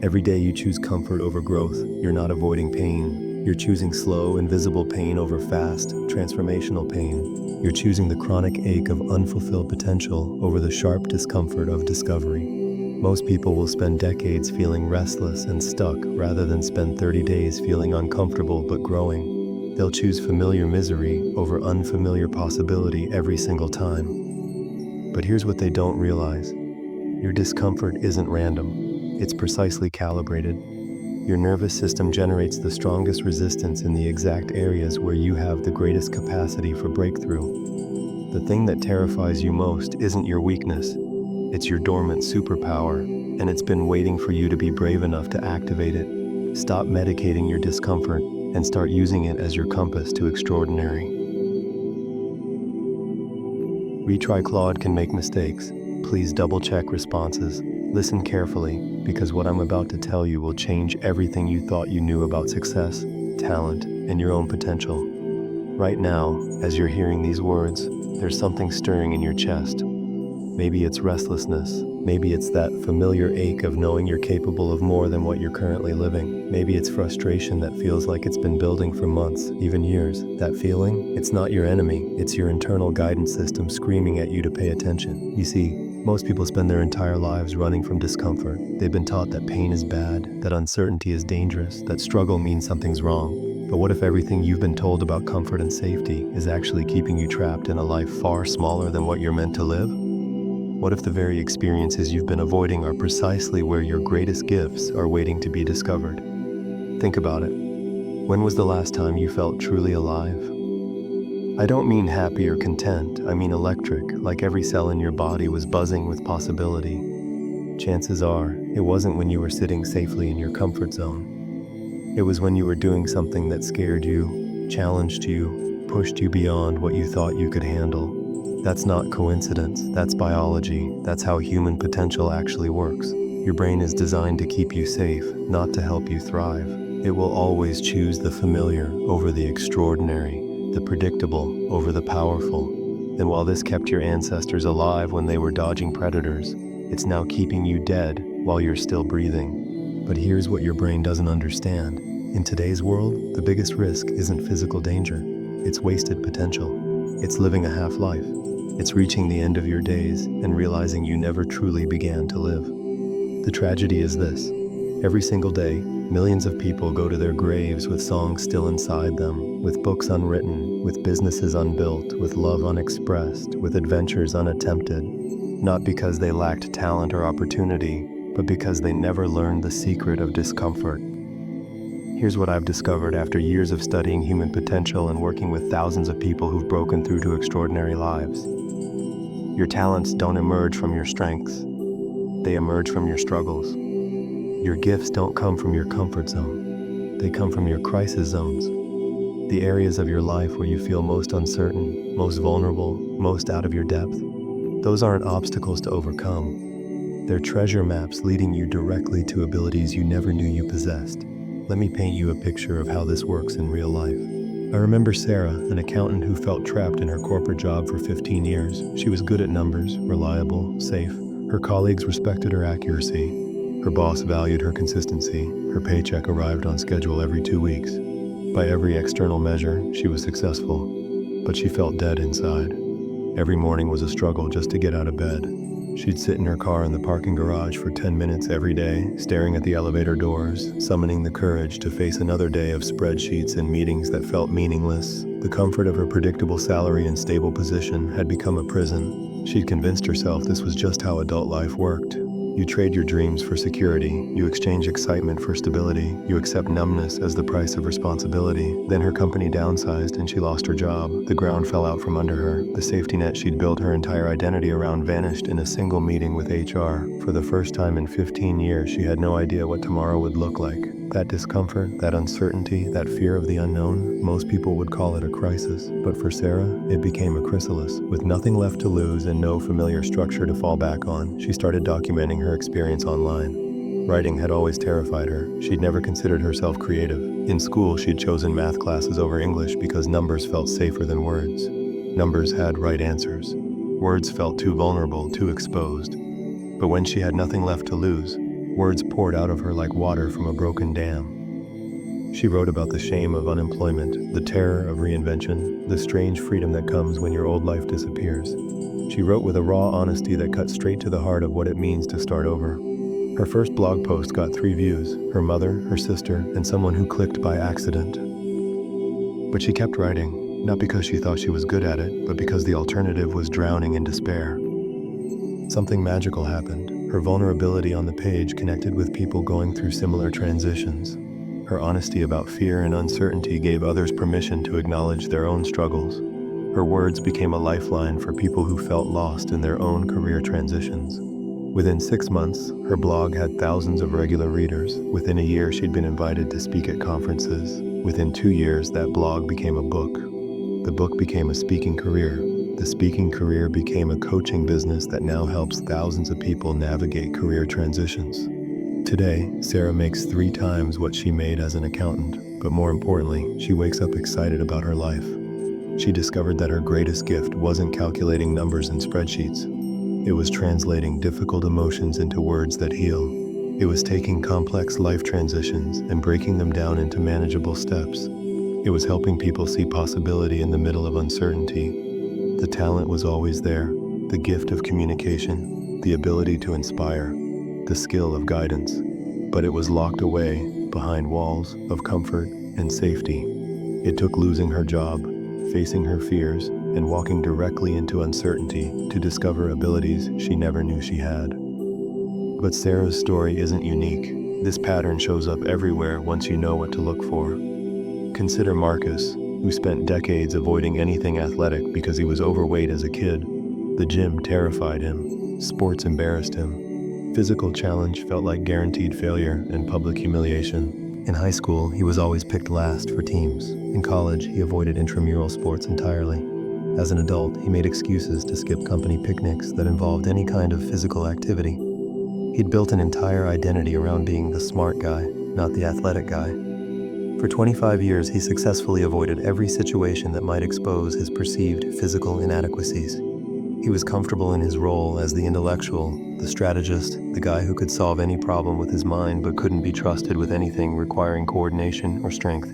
Every day you choose comfort over growth. You're not avoiding pain. You're choosing slow, invisible pain over fast, transformational pain. You're choosing the chronic ache of unfulfilled potential over the sharp discomfort of discovery. Most people will spend decades feeling restless and stuck rather than spend 30 days feeling uncomfortable but growing. They'll choose familiar misery over unfamiliar possibility every single time. But here's what they don't realize. Your discomfort isn't random. It's precisely calibrated. Your nervous system generates the strongest resistance in the exact areas where you have the greatest capacity for breakthrough. The thing that terrifies you most isn't your weakness. It's your dormant superpower, and it's been waiting for you to be brave enough to activate it. Stop medicating your discomfort and start using it as your compass to extraordinary. Retry Claude can make mistakes. Please double-check responses. Listen carefully, because what I'm about to tell you will change everything you thought you knew about success, talent, and your own potential. Right now, as you're hearing these words, there's something stirring in your chest. Maybe it's restlessness. Maybe it's that familiar ache of knowing you're capable of more than what you're currently living. Maybe it's frustration that feels like it's been building for months, even years. That feeling, it's not your enemy. It's your internal guidance system screaming at you to pay attention. You see, most people spend their entire lives running from discomfort. They've been taught that pain is bad, that uncertainty is dangerous, that struggle means something's wrong. But what if everything you've been told about comfort and safety is actually keeping you trapped in a life far smaller than what you're meant to live? What if the very experiences you've been avoiding are precisely where your greatest gifts are waiting to be discovered? Think about it. When was the last time you felt truly alive? I don't mean happy or content, I mean electric, like every cell in your body was buzzing with possibility. Chances are, it wasn't when you were sitting safely in your comfort zone. It was when you were doing something that scared you, challenged you, pushed you beyond what you thought you could handle. That's not coincidence, that's biology, that's how human potential actually works. Your brain is designed to keep you safe, not to help you thrive. It will always choose the familiar over the extraordinary, the predictable over the powerful. And while this kept your ancestors alive when they were dodging predators, it's now keeping you dead while you're still breathing. But here's what your brain doesn't understand. In today's world, the biggest risk isn't physical danger, it's wasted potential. It's living a half-life. It's reaching the end of your days and realizing you never truly began to live. The tragedy is this. Every single day, millions of people go to their graves with songs still inside them, with books unwritten, with businesses unbuilt, with love unexpressed, with adventures unattempted, not because they lacked talent or opportunity, but because they never learned the secret of discomfort. Here's what I've discovered after years of studying human potential and working with thousands of people who've broken through to extraordinary lives. Your talents don't emerge from your strengths. They emerge from your struggles. Your gifts don't come from your comfort zone. They come from your crisis zones. The areas of your life where you feel most uncertain, most vulnerable, most out of your depth. Those aren't obstacles to overcome. They're treasure maps leading you directly to abilities you never knew you possessed. Let me paint you a picture of how this works in real life. I remember Sarah, an accountant who felt trapped in her corporate job for 15 years. She was good at numbers, reliable, safe. Her colleagues respected her accuracy. Her boss valued her consistency. Her paycheck arrived on schedule every 2 weeks. By every external measure, she was successful, but she felt dead inside. Every morning was a struggle just to get out of bed. She'd sit in her car in the parking garage for 10 minutes every day, staring at the elevator doors, summoning the courage to face another day of spreadsheets and meetings that felt meaningless. The comfort of her predictable salary and stable position had become a prison. She'd convinced herself this was just how adult life worked. You trade your dreams for security, you exchange excitement for stability, you accept numbness as the price of responsibility. Then her company downsized and she lost her job. The ground fell out from under her. The safety net she'd built her entire identity around vanished in a single meeting with HR. For the first time in 15 years, she had no idea what tomorrow would look like. That discomfort, that uncertainty, that fear of the unknown, most people would call it a crisis. But for Sarah, it became a chrysalis. With nothing left to lose and no familiar structure to fall back on, she started documenting her experience online. Writing had always terrified her. She'd never considered herself creative. In school, she'd chosen math classes over English because numbers felt safer than words. Numbers had right answers. Words felt too vulnerable, too exposed. But when she had nothing left to lose, Words poured out of her like water from a broken dam. She wrote about the shame of unemployment, the terror of reinvention, the strange freedom that comes when your old life disappears. She wrote with a raw honesty that cut straight to the heart of what it means to start over. Her first blog post got 3 views: her mother, her sister, and someone who clicked by accident. But she kept writing, not because she thought she was good at it, but because the alternative was drowning in despair. Something magical happened. Her vulnerability on the page connected with people going through similar transitions. Her honesty about fear and uncertainty gave others permission to acknowledge their own struggles. Her words became a lifeline for people who felt lost in their own career transitions. Within 6 months, her blog had thousands of regular readers. Within a year, she'd been invited to speak at conferences. Within 2 years, that blog became a book. The book became a speaking career. The speaking career became a coaching business that now helps thousands of people navigate career transitions. Today, Sarah makes 3 times what she made as an accountant, but more importantly, she wakes up excited about her life. She discovered that her greatest gift wasn't calculating numbers in spreadsheets. It was translating difficult emotions into words that heal. It was taking complex life transitions and breaking them down into manageable steps. It was helping people see possibility in the middle of uncertainty. The talent was always there, the gift of communication, the ability to inspire, the skill of guidance, but it was locked away behind walls of comfort and safety. It took losing her job, facing her fears, and walking directly into uncertainty to discover abilities she never knew she had. But Sarah's story isn't unique. This pattern shows up everywhere once you know what to look for. Consider Marcus, who spent decades avoiding anything athletic because he was overweight as a kid. The gym terrified him. Sports embarrassed him. Physical challenge felt like guaranteed failure and public humiliation. In high school, he was always picked last for teams. In college, he avoided intramural sports entirely. As an adult, he made excuses to skip company picnics that involved any kind of physical activity. He'd built an entire identity around being the smart guy, not the athletic guy. For 25 years, he successfully avoided every situation that might expose his perceived physical inadequacies. He was comfortable in his role as the intellectual, the strategist, the guy who could solve any problem with his mind but couldn't be trusted with anything requiring coordination or strength.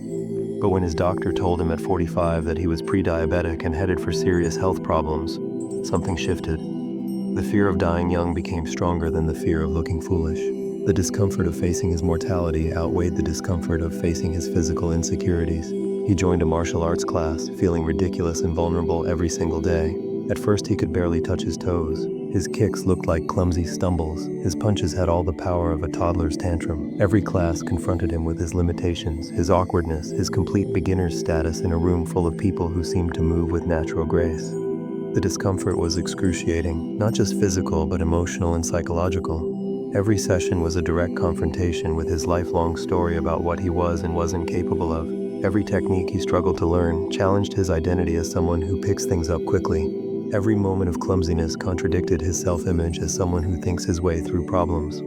But when his doctor told him at 45 that he was pre-diabetic and headed for serious health problems, something shifted. The fear of dying young became stronger than the fear of looking foolish. The discomfort of facing his mortality outweighed the discomfort of facing his physical insecurities. He joined a martial arts class, feeling ridiculous and vulnerable every single day. At first, he could barely touch his toes. His kicks looked like clumsy stumbles. His punches had all the power of a toddler's tantrum. Every class confronted him with his limitations, his awkwardness, his complete beginner's status in a room full of people who seemed to move with natural grace. The discomfort was excruciating, not just physical but emotional and psychological. Every session was a direct confrontation with his lifelong story about what he was and wasn't capable of. Every technique he struggled to learn challenged his identity as someone who picks things up quickly. Every moment of clumsiness contradicted his self-image as someone who thinks his way through problems.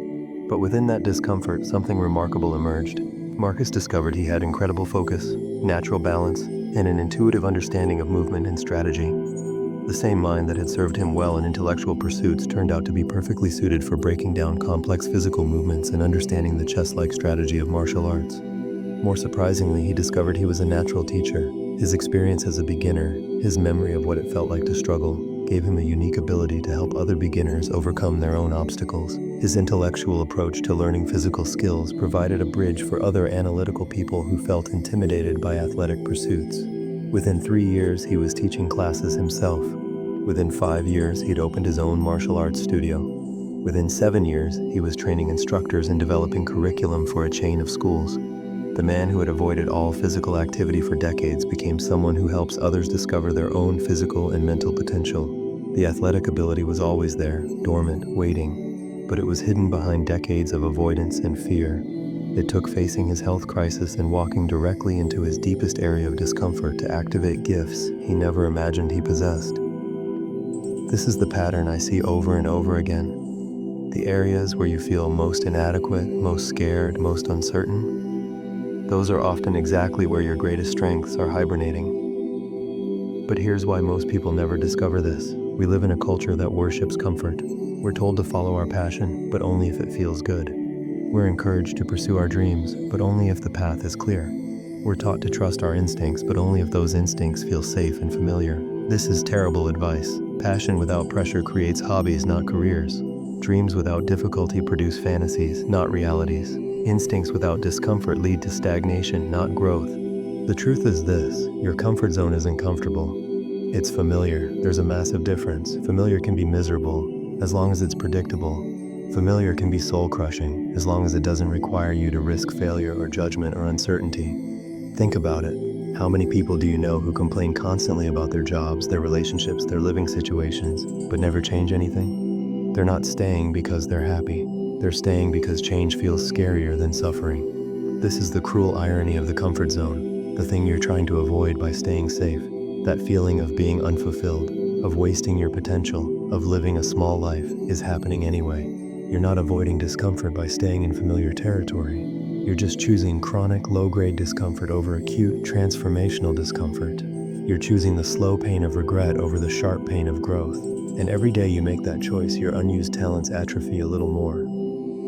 But within that discomfort, something remarkable emerged. Marcus discovered he had incredible focus, natural balance, and an intuitive understanding of movement and strategy. The same mind that had served him well in intellectual pursuits turned out to be perfectly suited for breaking down complex physical movements and understanding the chess-like strategy of martial arts. More surprisingly, he discovered he was a natural teacher. His experience as a beginner, his memory of what it felt like to struggle, gave him a unique ability to help other beginners overcome their own obstacles. His intellectual approach to learning physical skills provided a bridge for other analytical people who felt intimidated by athletic pursuits. Within 3 years, he was teaching classes himself. Within 5 years, he'd opened his own martial arts studio. Within 7 years, he was training instructors and developing curriculum for a chain of schools. The man who had avoided all physical activity for decades became someone who helps others discover their own physical and mental potential. The athletic ability was always there, dormant, waiting, but it was hidden behind decades of avoidance and fear. It took facing his health crisis and walking directly into his deepest area of discomfort to activate gifts he never imagined he possessed. This is the pattern I see over and over again. The areas where you feel most inadequate, most scared, most uncertain, those are often exactly where your greatest strengths are hibernating. But here's why most people never discover this. We live in a culture that worships comfort. We're told to follow our passion, but only if it feels good. We're encouraged to pursue our dreams, but only if the path is clear. We're taught to trust our instincts, but only if those instincts feel safe and familiar. This is terrible advice. Passion without pressure creates hobbies, not careers. Dreams without difficulty produce fantasies, not realities. Instincts without discomfort lead to stagnation, not growth. The truth is this: your comfort zone isn't comfortable. It's familiar. There's a massive difference. Familiar can be miserable, as long as it's predictable. Familiar can be soul-crushing, as long as it doesn't require you to risk failure or judgment or uncertainty. Think about it. How many people do you know who complain constantly about their jobs, their relationships, their living situations, but never change anything? They're not staying because they're happy. They're staying because change feels scarier than suffering. This is the cruel irony of the comfort zone, the thing you're trying to avoid by staying safe. That feeling of being unfulfilled, of wasting your potential, of living a small life, is happening anyway. You're not avoiding discomfort by staying in familiar territory. You're just choosing chronic, low-grade discomfort over acute, transformational discomfort. You're choosing the slow pain of regret over the sharp pain of growth. And every day you make that choice, your unused talents atrophy a little more.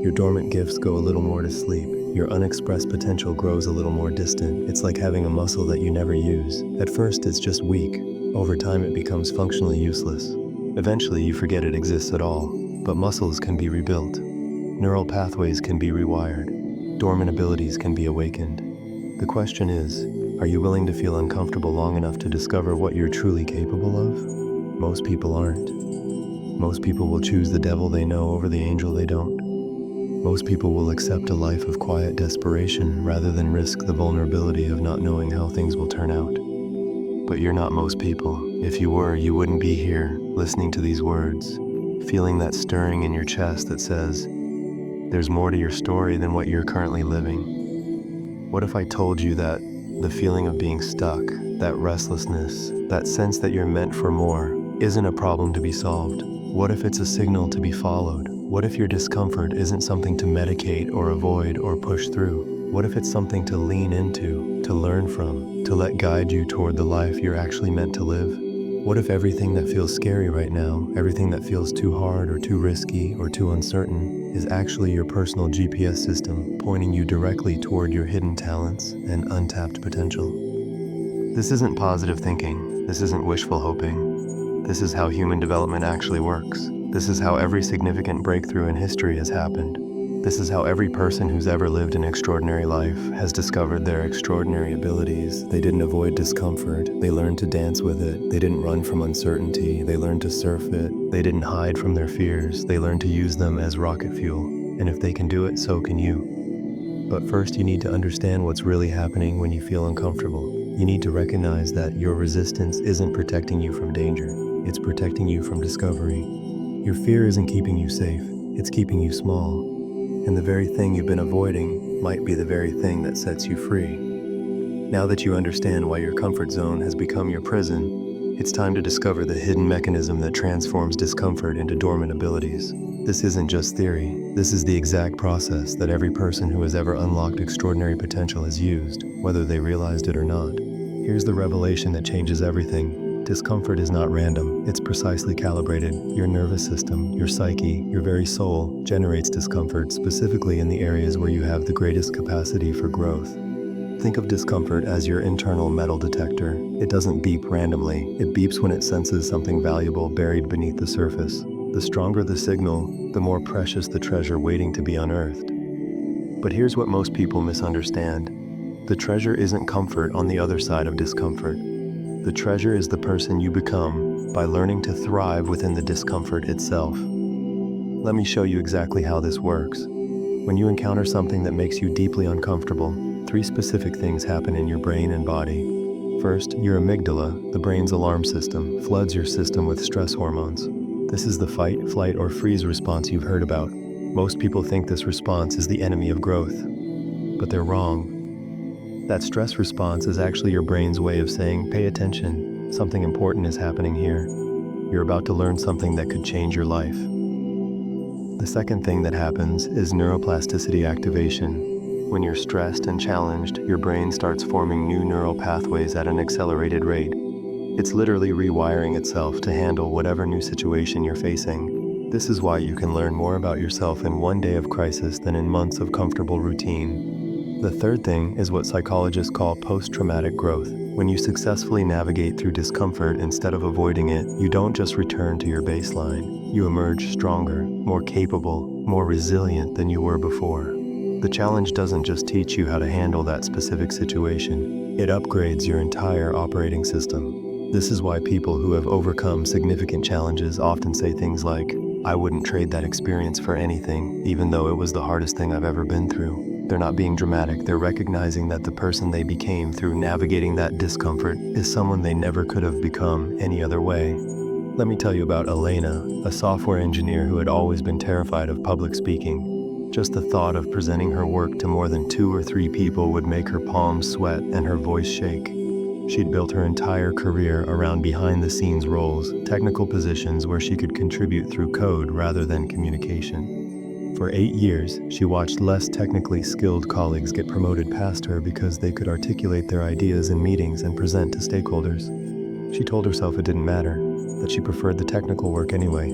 Your dormant gifts go a little more to sleep. Your unexpressed potential grows a little more distant. It's like having a muscle that you never use. At first, it's just weak. Over time, it becomes functionally useless. Eventually, you forget it exists at all. But muscles can be rebuilt. Neural pathways can be rewired. Dormant abilities can be awakened. The question is, are you willing to feel uncomfortable long enough to discover what you're truly capable of? Most people aren't. Most people will choose the devil they know over the angel they don't. Most people will accept a life of quiet desperation rather than risk the vulnerability of not knowing how things will turn out. But you're not most people. If you were, you wouldn't be here, listening to these words, feeling that stirring in your chest that says, there's more to your story than what you're currently living. What if I told you that the feeling of being stuck, that restlessness, that sense that you're meant for more, isn't a problem to be solved? What if it's a signal to be followed? What if your discomfort isn't something to medicate or avoid or push through? What if it's something to lean into, to learn from, to let guide you toward the life you're actually meant to live? What if everything that feels scary right now, everything that feels too hard or too risky or too uncertain, is actually your personal GPS system pointing you directly toward your hidden talents and untapped potential? This isn't positive thinking. This isn't wishful hoping. This is how human development actually works. This is how every significant breakthrough in history has happened. This is how every person who's ever lived an extraordinary life has discovered their extraordinary abilities. They didn't avoid discomfort. They learned to dance with it. They didn't run from uncertainty. They learned to surf it. They didn't hide from their fears. They learned to use them as rocket fuel. And if they can do it, so can you. But first, you need to understand what's really happening when you feel uncomfortable. You need to recognize that your resistance isn't protecting you from danger. It's protecting you from discovery. Your fear isn't keeping you safe. It's keeping you small. And the very thing you've been avoiding might be the very thing that sets you free. Now that you understand why your comfort zone has become your prison, it's time to discover the hidden mechanism that transforms discomfort into dormant abilities. This isn't just theory. This is the exact process that every person who has ever unlocked extraordinary potential has used, whether they realized it or not. Here's the revelation that changes everything. Discomfort is not random. It's precisely calibrated. Your nervous system, your psyche, your very soul generates discomfort specifically in the areas where you have the greatest capacity for growth. Think of discomfort as your internal metal detector. It doesn't beep randomly. It beeps when it senses something valuable buried beneath the surface. The stronger the signal, the more precious the treasure waiting to be unearthed. But here's what most people misunderstand. The treasure isn't comfort on the other side of discomfort. The treasure is the person you become by learning to thrive within the discomfort itself. Let me show you exactly how this works. When you encounter something that makes you deeply uncomfortable, 3 specific things happen in your brain and body. First, your amygdala, the brain's alarm system, floods your system with stress hormones. This is the fight, flight, or freeze response you've heard about. Most people think this response is the enemy of growth, but they're wrong. That stress response is actually your brain's way of saying, pay attention, something important is happening here. You're about to learn something that could change your life. The second thing that happens is neuroplasticity activation. When you're stressed and challenged, your brain starts forming new neural pathways at an accelerated rate. It's literally rewiring itself to handle whatever new situation you're facing. This is why you can learn more about yourself in one day of crisis than in months of comfortable routine. The third thing is what psychologists call post-traumatic growth. When you successfully navigate through discomfort instead of avoiding it, you don't just return to your baseline. You emerge stronger, more capable, more resilient than you were before. The challenge doesn't just teach you how to handle that specific situation, it upgrades your entire operating system. This is why people who have overcome significant challenges often say things like, "I wouldn't trade that experience for anything, even though it was the hardest thing I've ever been through." They're not being dramatic, they're recognizing that the person they became through navigating that discomfort is someone they never could have become any other way. Let me tell you about Elena, a software engineer who had always been terrified of public speaking. Just the thought of presenting her work to more than 2 or 3 people would make her palms sweat and her voice shake. She'd built her entire career around behind-the-scenes roles, technical positions where she could contribute through code rather than communication. For 8 years, she watched less technically skilled colleagues get promoted past her because they could articulate their ideas in meetings and present to stakeholders. She told herself it didn't matter, that she preferred the technical work anyway.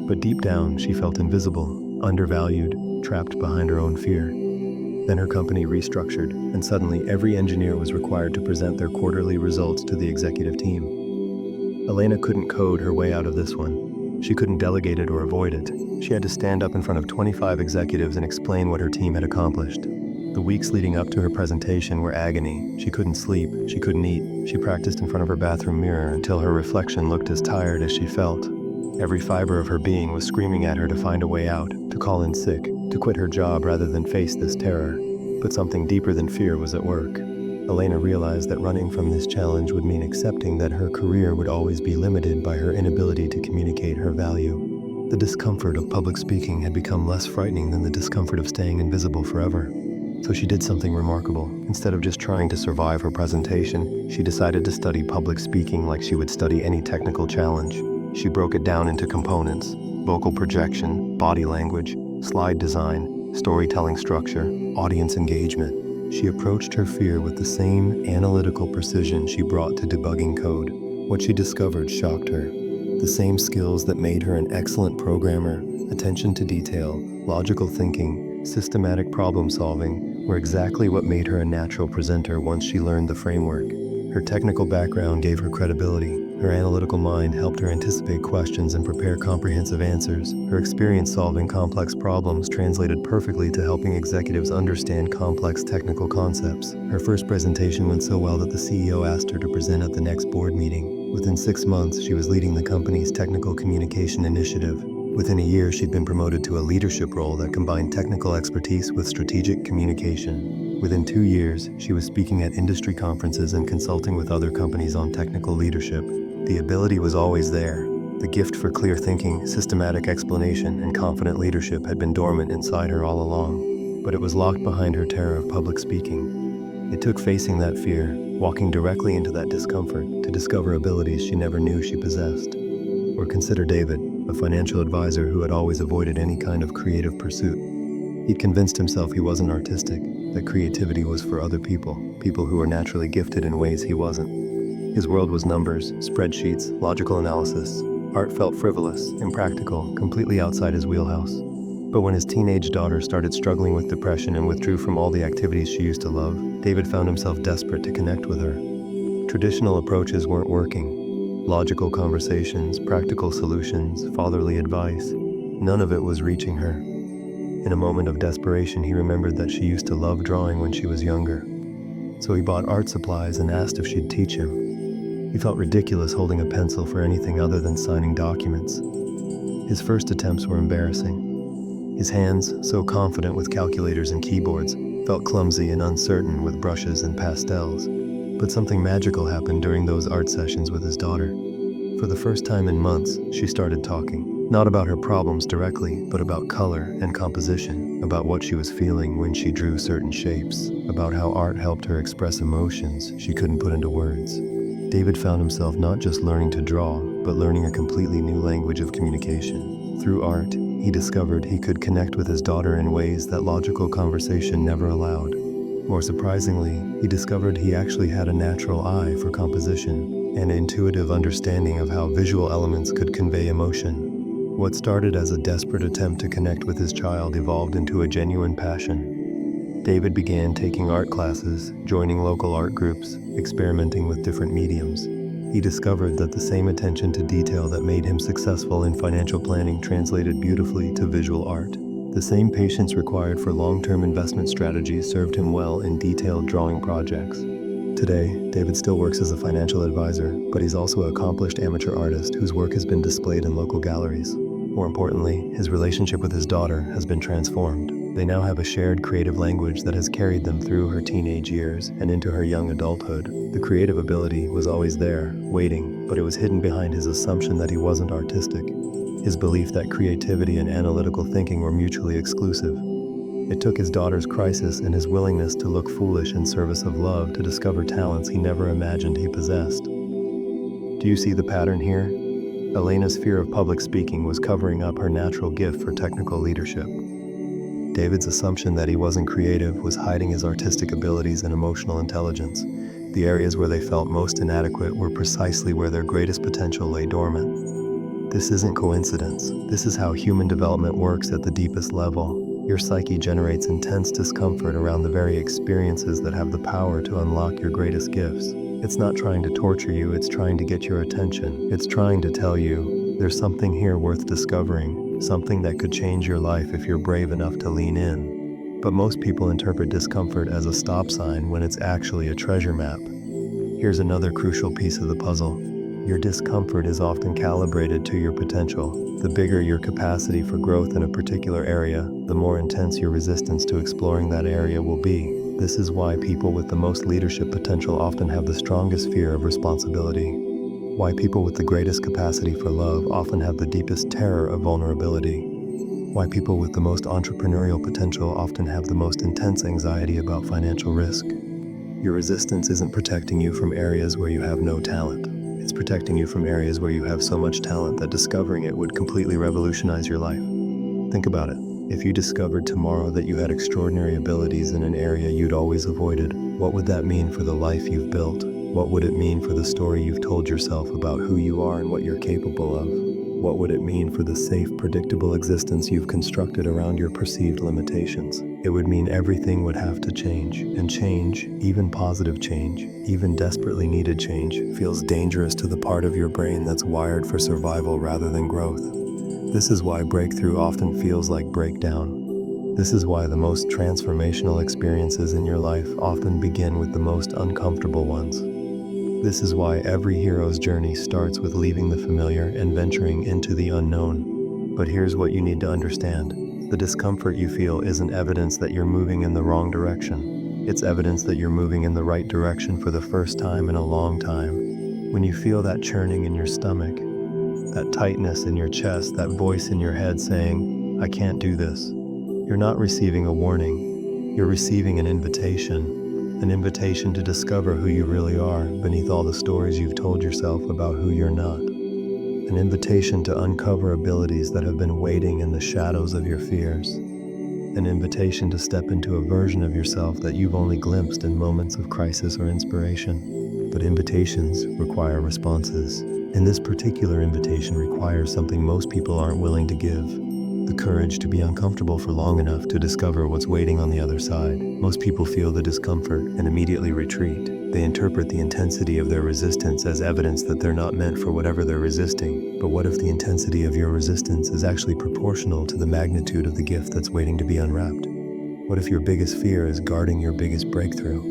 But deep down, she felt invisible, undervalued, trapped behind her own fear. Then her company restructured, and suddenly every engineer was required to present their quarterly results to the executive team. Elena couldn't code her way out of this one. She couldn't delegate it or avoid it. She had to stand up in front of 25 executives and explain what her team had accomplished. The weeks leading up to her presentation were agony. She couldn't sleep, she couldn't eat. She practiced in front of her bathroom mirror until her reflection looked as tired as she felt. Every fiber of her being was screaming at her to find a way out, to call in sick, to quit her job rather than face this terror. But something deeper than fear was at work. Elena realized that running from this challenge would mean accepting that her career would always be limited by her inability to communicate her value. The discomfort of public speaking had become less frightening than the discomfort of staying invisible forever. So she did something remarkable. Instead of just trying to survive her presentation, she decided to study public speaking like she would study any technical challenge. She broke it down into components: vocal projection, body language, slide design, storytelling structure, audience engagement. She approached her fear with the same analytical precision she brought to debugging code. What she discovered shocked her. The same skills that made her an excellent programmer, attention to detail, logical thinking, systematic problem solving, were exactly what made her a natural presenter once she learned the framework. Her technical background gave her credibility. Her analytical mind helped her anticipate questions and prepare comprehensive answers. Her experience solving complex problems translated perfectly to helping executives understand complex technical concepts. Her first presentation went so well that the CEO asked her to present at the next board meeting. Within 6 months, she was leading the company's technical communication initiative. Within a year, she'd been promoted to a leadership role that combined technical expertise with strategic communication. Within 2 years, she was speaking at industry conferences and consulting with other companies on technical leadership. The ability was always there. The gift for clear thinking, systematic explanation, and confident leadership had been dormant inside her all along, but it was locked behind her terror of public speaking. It took facing that fear, walking directly into that discomfort, to discover abilities she never knew she possessed. Or consider David, a financial advisor who had always avoided any kind of creative pursuit. He'd convinced himself he wasn't artistic, that creativity was for other people, people who were naturally gifted in ways he wasn't. His world was numbers, spreadsheets, logical analysis. Art felt frivolous, impractical, completely outside his wheelhouse. But when his teenage daughter started struggling with depression and withdrew from all the activities she used to love, David found himself desperate to connect with her. Traditional approaches weren't working. Logical conversations, practical solutions, fatherly advice, none of it was reaching her. In a moment of desperation, he remembered that she used to love drawing when she was younger. So he bought art supplies and asked if she'd teach him. He felt ridiculous holding a pencil for anything other than signing documents. His first attempts were embarrassing. His hands, so confident with calculators and keyboards, felt clumsy and uncertain with brushes and pastels. But something magical happened during those art sessions with his daughter. For the first time in months, she started talking, not about her problems directly, but about color and composition, about what she was feeling when she drew certain shapes, about how art helped her express emotions she couldn't put into words. David found himself not just learning to draw, but learning a completely new language of communication. Through art, he discovered he could connect with his daughter in ways that logical conversation never allowed. More surprisingly, he discovered he actually had a natural eye for composition, an intuitive understanding of how visual elements could convey emotion. What started as a desperate attempt to connect with his child evolved into a genuine passion. David began taking art classes, joining local art groups, experimenting with different mediums. He discovered that the same attention to detail that made him successful in financial planning translated beautifully to visual art. The same patience required for long-term investment strategies served him well in detailed drawing projects. Today, David still works as a financial advisor, but he's also an accomplished amateur artist whose work has been displayed in local galleries. More importantly, his relationship with his daughter has been transformed. They now have a shared creative language that has carried them through her teenage years and into her young adulthood. The creative ability was always there, waiting, but it was hidden behind his assumption that he wasn't artistic. His belief that creativity and analytical thinking were mutually exclusive. It took his daughter's crisis and his willingness to look foolish in service of love to discover talents he never imagined he possessed. Do you see the pattern here? Elena's fear of public speaking was covering up her natural gift for technical leadership. David's assumption that he wasn't creative was hiding his artistic abilities and emotional intelligence. The areas where they felt most inadequate were precisely where their greatest potential lay dormant. This isn't coincidence. This is how human development works at the deepest level. Your psyche generates intense discomfort around the very experiences that have the power to unlock your greatest gifts. It's not trying to torture you, it's trying to get your attention. It's trying to tell you, there's something here worth discovering, something that could change your life if you're brave enough to lean in. But most people interpret discomfort as a stop sign when it's actually a treasure map. Here's another crucial piece of the puzzle. Your discomfort is often calibrated to your potential. The bigger your capacity for growth in a particular area, the more intense your resistance to exploring that area will be. This is why people with the most leadership potential often have the strongest fear of responsibility. Why people with the greatest capacity for love often have the deepest terror of vulnerability. Why people with the most entrepreneurial potential often have the most intense anxiety about financial risk. Your resistance isn't protecting you from areas where you have no talent. It's protecting you from areas where you have so much talent that discovering it would completely revolutionize your life. Think about it. If you discovered tomorrow that you had extraordinary abilities in an area you'd always avoided, what would that mean for the life you've built? What would it mean for the story you've told yourself about who you are and what you're capable of? What would it mean for the safe, predictable existence you've constructed around your perceived limitations? It would mean everything would have to change, and change, even positive change, even desperately needed change, feels dangerous to the part of your brain that's wired for survival rather than growth. This is why breakthrough often feels like breakdown. This is why the most transformational experiences in your life often begin with the most uncomfortable ones. This is why every hero's journey starts with leaving the familiar and venturing into the unknown. But here's what you need to understand. The discomfort you feel isn't evidence that you're moving in the wrong direction. It's evidence that you're moving in the right direction for the first time in a long time. When you feel that churning in your stomach, that tightness in your chest, that voice in your head saying, "I can't do this," you're not receiving a warning. You're receiving an invitation to discover who you really are beneath all the stories you've told yourself about who you're not. An invitation to uncover abilities that have been waiting in the shadows of your fears. An invitation to step into a version of yourself that you've only glimpsed in moments of crisis or inspiration. But invitations require responses. And this particular invitation requires something most people aren't willing to give. The courage to be uncomfortable for long enough to discover what's waiting on the other side. Most people feel the discomfort and immediately retreat. They interpret the intensity of their resistance as evidence that they're not meant for whatever they're resisting. But what if the intensity of your resistance is actually proportional to the magnitude of the gift that's waiting to be unwrapped? What if your biggest fear is guarding your biggest breakthrough?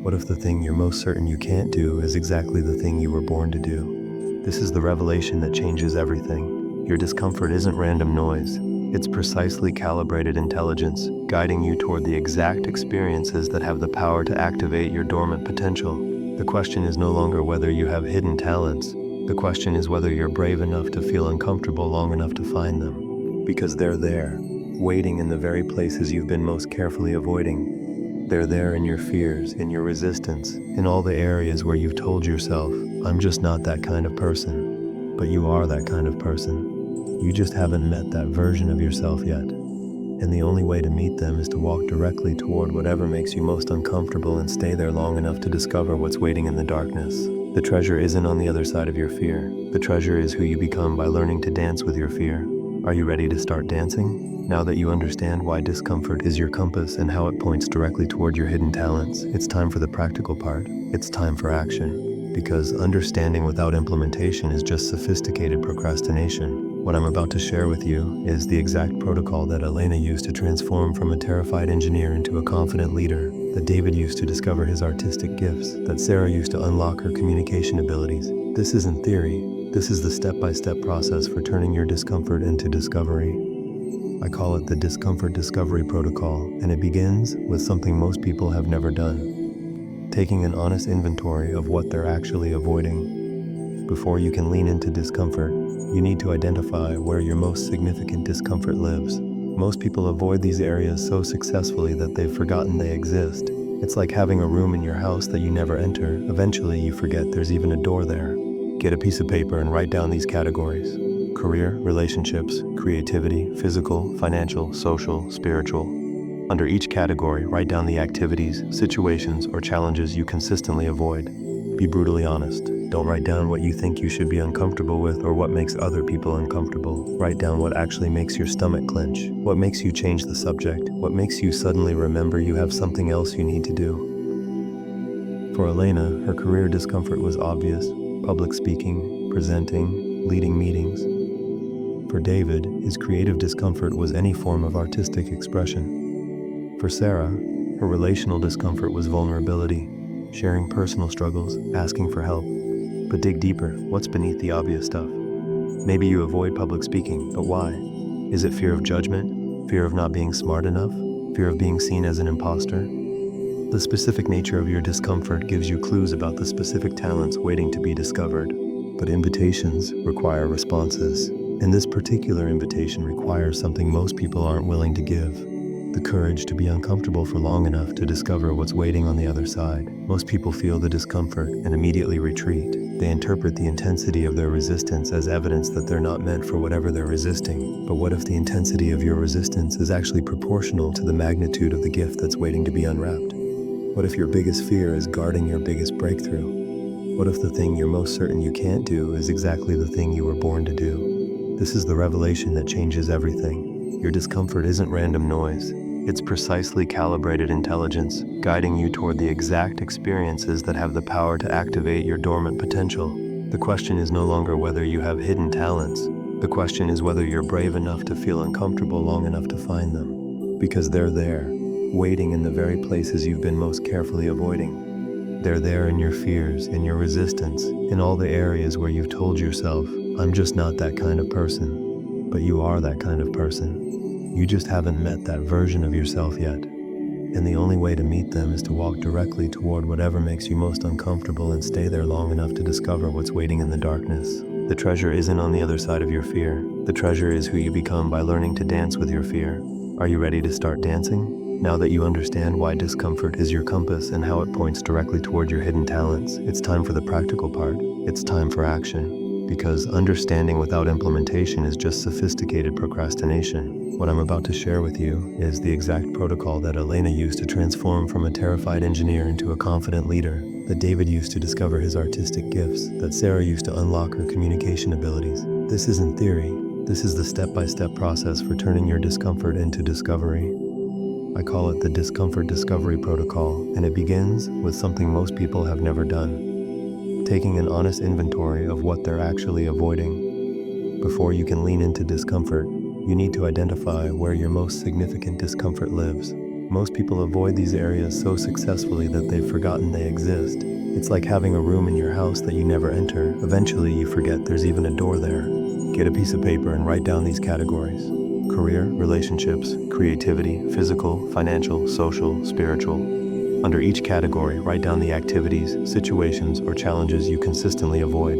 What if the thing you're most certain you can't do is exactly the thing you were born to do? This is the revelation that changes everything. Your discomfort isn't random noise. It's precisely calibrated intelligence, guiding you toward the exact experiences that have the power to activate your dormant potential. The question is no longer whether you have hidden talents. The question is whether you're brave enough to feel uncomfortable long enough to find them. Because they're there, waiting in the very places you've been most carefully avoiding. They're there in your fears, in your resistance, in all the areas where you've told yourself, "I'm just not that kind of person." But you are that kind of person. You just haven't met that version of yourself yet. And the only way to meet them is to walk directly toward whatever makes you most uncomfortable and stay there long enough to discover what's waiting in the darkness. The treasure isn't on the other side of your fear. The treasure is who you become by learning to dance with your fear. Are you ready to start dancing? Now that you understand why discomfort is your compass and how it points directly toward your hidden talents, it's time for the practical part. It's time for action. Because understanding without implementation is just sophisticated procrastination. What I'm about to share with you is the exact protocol that Elena used to transform from a terrified engineer into a confident leader, that David used to discover his artistic gifts, that Sarah used to unlock her communication abilities. This isn't theory. This is the step-by-step process for turning your discomfort into discovery. I call it the discomfort discovery protocol, and it begins with something most people have never done: taking an honest inventory of what they're actually avoiding. Before you can lean into discomfort, you need to identify where your most significant discomfort lives. Most people avoid these areas so successfully that they've forgotten they exist. It's like having a room in your house that you never enter. Eventually, you forget there's even a door there. Get a piece of paper and write down these categories: career, relationships, creativity, physical, financial, social, spiritual. Under each category, write down the activities, situations, or challenges you consistently avoid. Be brutally honest. Don't write down what you think you should be uncomfortable with or what makes other people uncomfortable. Write down what actually makes your stomach clench, what makes you change the subject, what makes you suddenly remember you have something else you need to do. For Elena, her career discomfort was obvious: public speaking, presenting, leading meetings. For David, his creative discomfort was any form of artistic expression. For Sarah, her relational discomfort was vulnerability, sharing personal struggles, asking for help. But dig deeper. What's beneath the obvious stuff? Maybe you avoid public speaking, but why? Is it fear of judgment? Fear of not being smart enough? Fear of being seen as an imposter? The specific nature of your discomfort gives you clues about the specific talents waiting to be discovered. But invitations require responses. And this particular invitation requires something most people aren't willing to give: the courage to be uncomfortable for long enough to discover what's waiting on the other side. Most people feel the discomfort and immediately retreat. They interpret the intensity of their resistance as evidence that they're not meant for whatever they're resisting. But what if the intensity of your resistance is actually proportional to the magnitude of the gift that's waiting to be unwrapped? What if your biggest fear is guarding your biggest breakthrough? What if the thing you're most certain you can't do is exactly the thing you were born to do? This is the revelation that changes everything. Your discomfort isn't random noise. It's precisely calibrated intelligence, guiding you toward the exact experiences that have the power to activate your dormant potential. The question is no longer whether you have hidden talents. The question is whether you're brave enough to feel uncomfortable long enough to find them. Because they're there, waiting in the very places you've been most carefully avoiding. They're there in your fears, in your resistance, in all the areas where you've told yourself, "I'm just not that kind of person." But you are that kind of person. You just haven't met that version of yourself yet. And the only way to meet them is to walk directly toward whatever makes you most uncomfortable and stay there long enough to discover what's waiting in the darkness. The treasure isn't on the other side of your fear. The treasure is who you become by learning to dance with your fear. Are you ready to start dancing? Now that you understand why discomfort is your compass and how it points directly toward your hidden talents, it's time for the practical part. It's time for action. Because understanding without implementation is just sophisticated procrastination. What I'm about to share with you is the exact protocol that Elena used to transform from a terrified engineer into a confident leader, that David used to discover his artistic gifts, that Sarah used to unlock her communication abilities. This isn't theory. This is the step-by-step process for turning your discomfort into discovery. I call it the discomfort discovery protocol, and it begins with something most people have never done: taking an honest inventory of what they're actually avoiding. Before you can lean into discomfort, you need to identify where your most significant discomfort lives. Most people avoid these areas so successfully that they've forgotten they exist. It's like having a room in your house that you never enter. Eventually, you forget there's even a door there. Get a piece of paper and write down these categories: career, relationships, creativity, physical, financial, social, spiritual. Under each category, write down the activities, situations, or challenges you consistently avoid.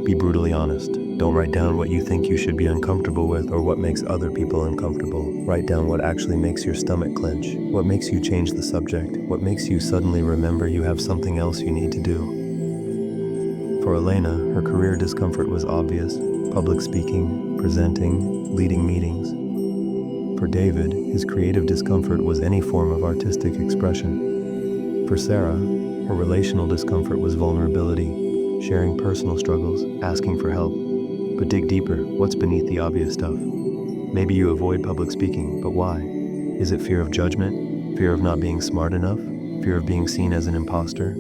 Be brutally honest. Don't write down what you think you should be uncomfortable with or what makes other people uncomfortable. Write down what actually makes your stomach clench, what makes you change the subject, what makes you suddenly remember you have something else you need to do. For Elena, her career discomfort was obvious: public speaking, presenting, leading meetings. For David, his creative discomfort was any form of artistic expression. For Sarah, her relational discomfort was vulnerability, sharing personal struggles, asking for help. But dig deeper. What's beneath the obvious stuff? Maybe you avoid public speaking, but why? Is it fear of judgment? Fear of not being smart enough? Fear of being seen as an imposter?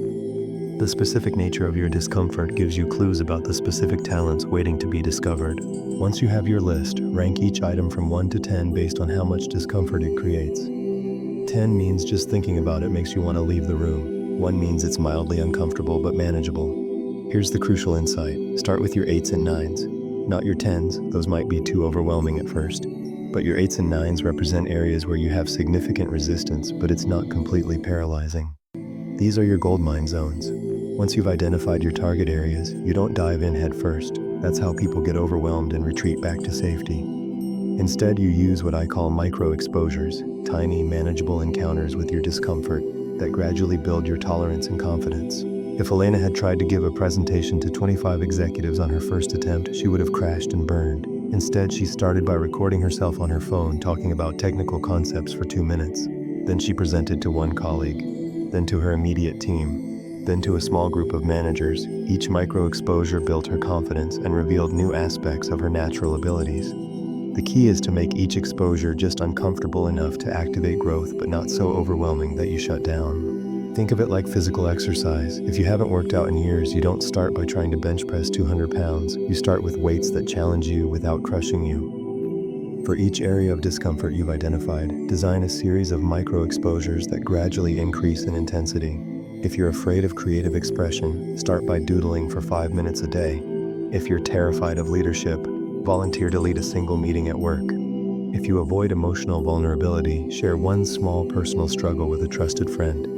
The specific nature of your discomfort gives you clues about the specific talents waiting to be discovered. Once you have your list, rank each item from 1 to 10 based on how much discomfort it creates. 10 means just thinking about it makes you want to leave the room. 1 means it's mildly uncomfortable but manageable. Here's the crucial insight. Start with your 8s and 9s. Not your 10s, those might be too overwhelming at first. But your 8s and 9s represent areas where you have significant resistance, but it's not completely paralyzing. These are your goldmine zones. Once you've identified your target areas, you don't dive in head first. That's how people get overwhelmed and retreat back to safety. Instead, you use what I call micro-exposures, tiny, manageable encounters with your discomfort that gradually build your tolerance and confidence. If Elena had tried to give a presentation to 25 executives on her first attempt, she would have crashed and burned. Instead, she started by recording herself on her phone talking about technical concepts for 2 minutes. Then she presented to one colleague, then to her immediate team, then to a small group of managers. Each micro-exposure built her confidence and revealed new aspects of her natural abilities. The key is to make each exposure just uncomfortable enough to activate growth, but not so overwhelming that you shut down. Think of it like physical exercise. If you haven't worked out in years, you don't start by trying to bench press 200 pounds. You start with weights that challenge you without crushing you. For each area of discomfort you've identified, design a series of micro-exposures that gradually increase in intensity. If you're afraid of creative expression, start by doodling for 5 minutes a day. If you're terrified of leadership, volunteer to lead a single meeting at work. If you avoid emotional vulnerability, share one small personal struggle with a trusted friend.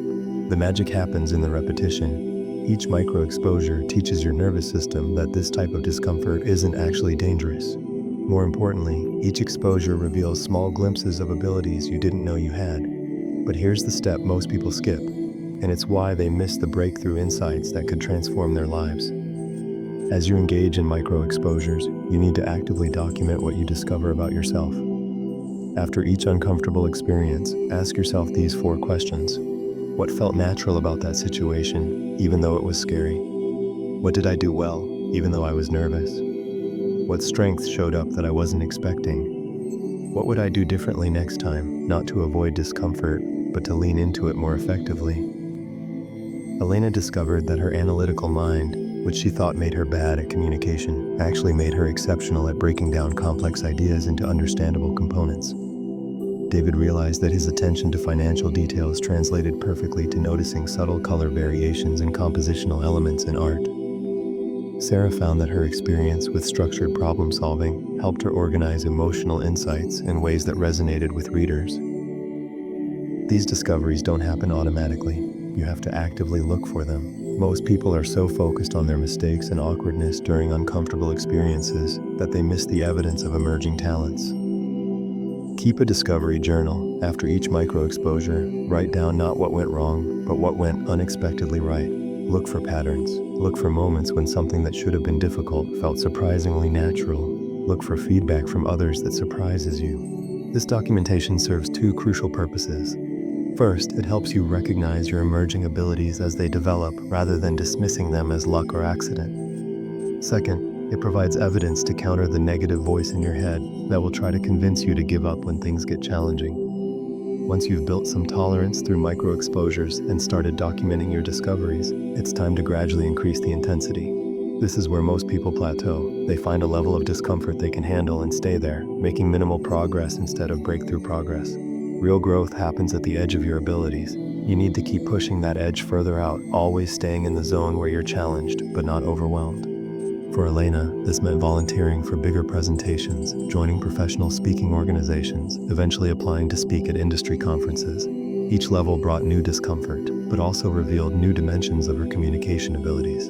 The magic happens in the repetition. Each micro-exposure teaches your nervous system that this type of discomfort isn't actually dangerous. More importantly, each exposure reveals small glimpses of abilities you didn't know you had. But here's the step most people skip, and it's why they miss the breakthrough insights that could transform their lives. As you engage in micro-exposures, you need to actively document what you discover about yourself. After each uncomfortable experience, ask yourself these 4 questions. What felt natural about that situation, even though it was scary? What did I do well, even though I was nervous? What strengths showed up that I wasn't expecting? What would I do differently next time, not to avoid discomfort, but to lean into it more effectively? Elena discovered that her analytical mind, which she thought made her bad at communication, actually made her exceptional at breaking down complex ideas into understandable components. David realized that his attention to financial details translated perfectly to noticing subtle color variations and compositional elements in art. Sarah found that her experience with structured problem solving helped her organize emotional insights in ways that resonated with readers. These discoveries don't happen automatically. You have to actively look for them. Most people are so focused on their mistakes and awkwardness during uncomfortable experiences that they miss the evidence of emerging talents. Keep a discovery journal. After each micro-exposure, write down not what went wrong, but what went unexpectedly right. Look for patterns. Look for moments when something that should have been difficult felt surprisingly natural. Look for feedback from others that surprises you. This documentation serves 2 crucial purposes. First, it helps you recognize your emerging abilities as they develop rather than dismissing them as luck or accident. Second, it provides evidence to counter the negative voice in your head that will try to convince you to give up when things get challenging. Once you've built some tolerance through micro-exposures and started documenting your discoveries, it's time to gradually increase the intensity. This is where most people plateau. They find a level of discomfort they can handle and stay there, making minimal progress instead of breakthrough progress. Real growth happens at the edge of your abilities. You need to keep pushing that edge further out, always staying in the zone where you're challenged, but not overwhelmed. For Elena, this meant volunteering for bigger presentations, joining professional speaking organizations, eventually applying to speak at industry conferences. Each level brought new discomfort, but also revealed new dimensions of her communication abilities.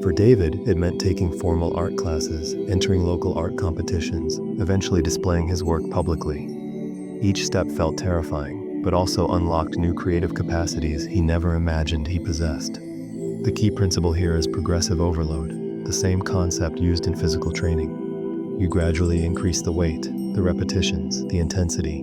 For David, it meant taking formal art classes, entering local art competitions, eventually displaying his work publicly. Each step felt terrifying, but also unlocked new creative capacities he never imagined he possessed. The key principle here is progressive overload, the same concept used in physical training. You gradually increase the weight, the repetitions, the intensity.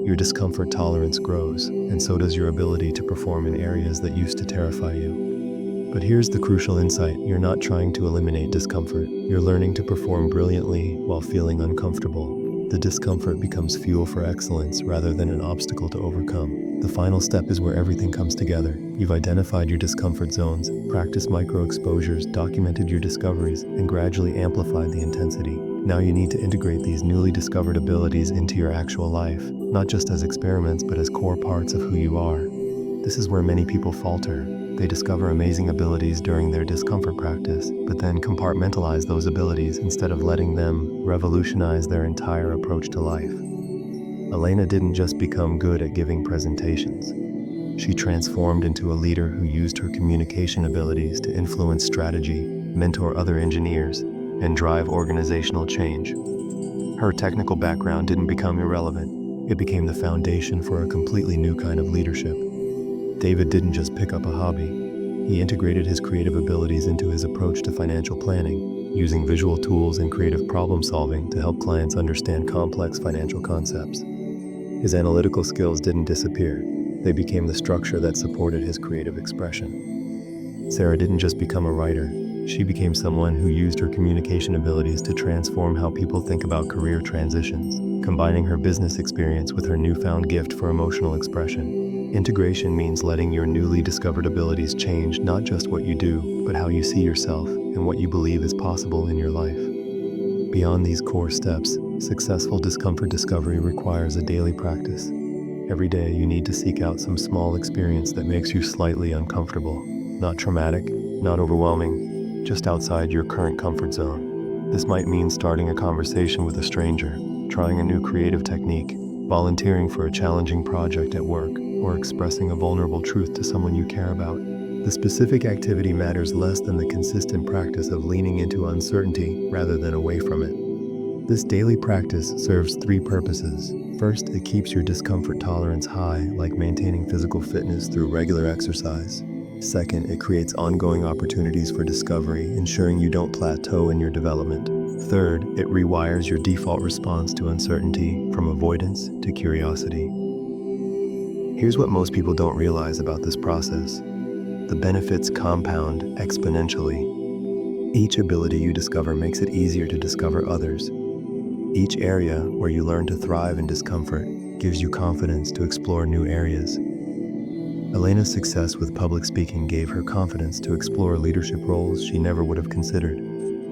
Your discomfort tolerance grows, and so does your ability to perform in areas that used to terrify you. But here's the crucial insight: you're not trying to eliminate discomfort. You're learning to perform brilliantly while feeling uncomfortable. The discomfort becomes fuel for excellence rather than an obstacle to overcome. The final step is where everything comes together. You've identified your discomfort zones, practiced micro exposures, documented your discoveries, and gradually amplified the intensity. Now you need to integrate these newly discovered abilities into your actual life, not just as experiments, but as core parts of who you are. This is where many people falter. They discover amazing abilities during their discomfort practice, but then compartmentalize those abilities instead of letting them revolutionize their entire approach to life. Elena didn't just become good at giving presentations. She transformed into a leader who used her communication abilities to influence strategy, mentor other engineers, and drive organizational change. Her technical background didn't become irrelevant. It became the foundation for a completely new kind of leadership. David didn't just pick up a hobby. He integrated his creative abilities into his approach to financial planning, using visual tools and creative problem solving to help clients understand complex financial concepts. His analytical skills didn't disappear. They became the structure that supported his creative expression. Sarah didn't just become a writer. She became someone who used her communication abilities to transform how people think about career transitions, combining her business experience with her newfound gift for emotional expression. Integration means letting your newly discovered abilities change not just what you do, but how you see yourself and what you believe is possible in your life. Beyond these core steps, successful discomfort discovery requires a daily practice. Every day you need to seek out some small experience that makes you slightly uncomfortable. Not traumatic, not overwhelming, just outside your current comfort zone. This might mean starting a conversation with a stranger, trying a new creative technique, volunteering for a challenging project at work, or expressing a vulnerable truth to someone you care about. The specific activity matters less than the consistent practice of leaning into uncertainty rather than away from it. This daily practice serves three purposes. First, it keeps your discomfort tolerance high, like maintaining physical fitness through regular exercise. Second, it creates ongoing opportunities for discovery, ensuring you don't plateau in your development. Third, it rewires your default response to uncertainty from avoidance to curiosity. Here's what most people don't realize about this process. The benefits compound exponentially. Each ability you discover makes it easier to discover others. Each area where you learn to thrive in discomfort gives you confidence to explore new areas. Elena's success with public speaking gave her confidence to explore leadership roles she never would have considered.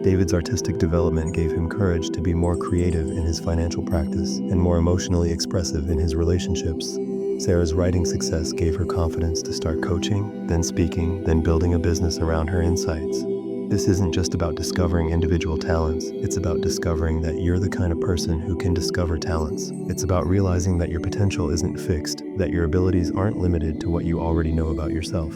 David's artistic development gave him courage to be more creative in his financial practice and more emotionally expressive in his relationships. Sarah's writing success gave her confidence to start coaching, then speaking, then building a business around her insights. This isn't just about discovering individual talents, it's about discovering that you're the kind of person who can discover talents. It's about realizing that your potential isn't fixed, that your abilities aren't limited to what you already know about yourself.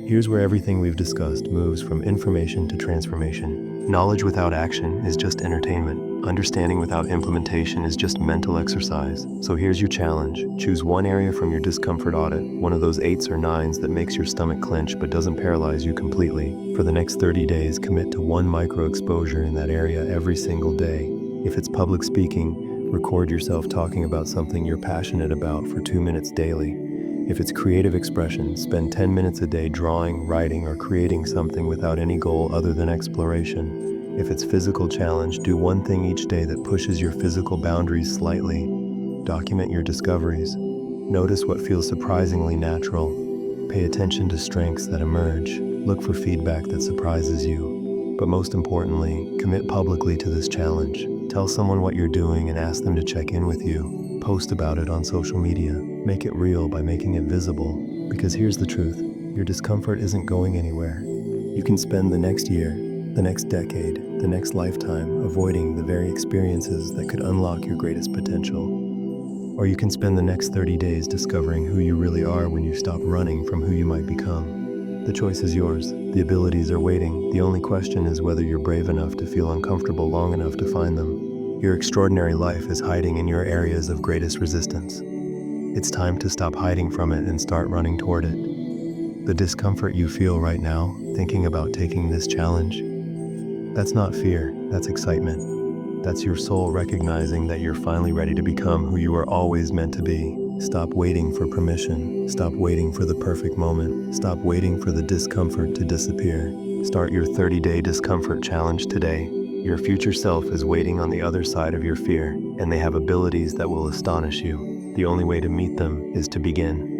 Here's where everything we've discussed moves from information to transformation. Knowledge without action is just entertainment. Understanding without implementation is just mental exercise. So here's your challenge. Choose one area from your discomfort audit, one of those 8s or 9s that makes your stomach clench but doesn't paralyze you completely. For the next 30 days, commit to one micro exposure in that area every single day. If it's public speaking, record yourself talking about something you're passionate about for 2 minutes daily. If it's creative expression, spend 10 minutes a day drawing, writing, or creating something without any goal other than exploration. If it's physical challenge, do one thing each day that pushes your physical boundaries slightly. Document your discoveries. Notice what feels surprisingly natural. Pay attention to strengths that emerge. Look for feedback that surprises you. But most importantly, commit publicly to this challenge. Tell someone what you're doing and ask them to check in with you. Post about it on social media. Make it real by making it visible. Because here's the truth, your discomfort isn't going anywhere. You can spend the next year, the next decade, the next lifetime avoiding the very experiences that could unlock your greatest potential. Or you can spend the next 30 days discovering who you really are when you stop running from who you might become. The choice is yours. The abilities are waiting. The only question is whether you're brave enough to feel uncomfortable long enough to find them. Your extraordinary life is hiding in your areas of greatest resistance. It's time to stop hiding from it and start running toward it. The discomfort you feel right now, thinking about taking this challenge, that's not fear, that's excitement. That's your soul recognizing that you're finally ready to become who you were always meant to be. Stop waiting for permission. Stop waiting for the perfect moment. Stop waiting for the discomfort to disappear. Start your 30-day discomfort challenge today. Your future self is waiting on the other side of your fear, and they have abilities that will astonish you. The only way to meet them is to begin.